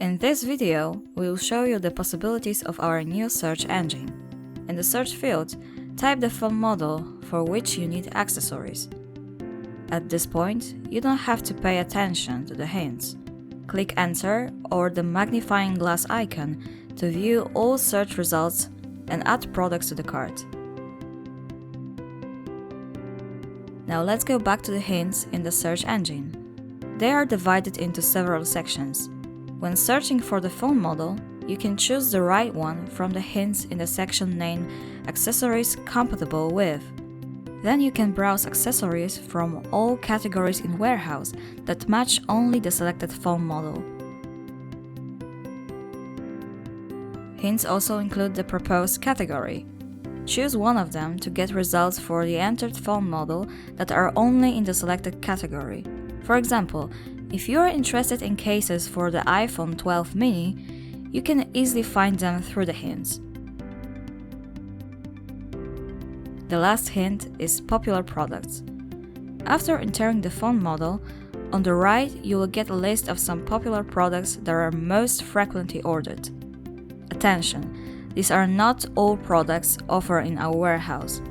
In this video, we will show you the possibilities of our new search engine. In the search field, type the phone model for which you need accessories. At this point, you don't have to pay attention to the hints. Click Enter or the magnifying glass icon to view all search results and add products to the cart. Now let's go back to the hints in the search engine. They are divided into several sections. When searching for the phone model, you can choose the right one from the hints in the section named Accessories Compatible with. Then you can browse accessories from all categories in Warehouse that match only the selected phone model. Hints also include the proposed category. Choose one of them to get results for the entered phone model that are only in the selected category. For example, if you are interested in cases for the iPhone 12 mini, you can easily find them through the hints. The last hint is popular products. After entering the phone model, on the right you will get a list of some popular products that are most frequently ordered. Attention! These are not all products offered in our warehouse.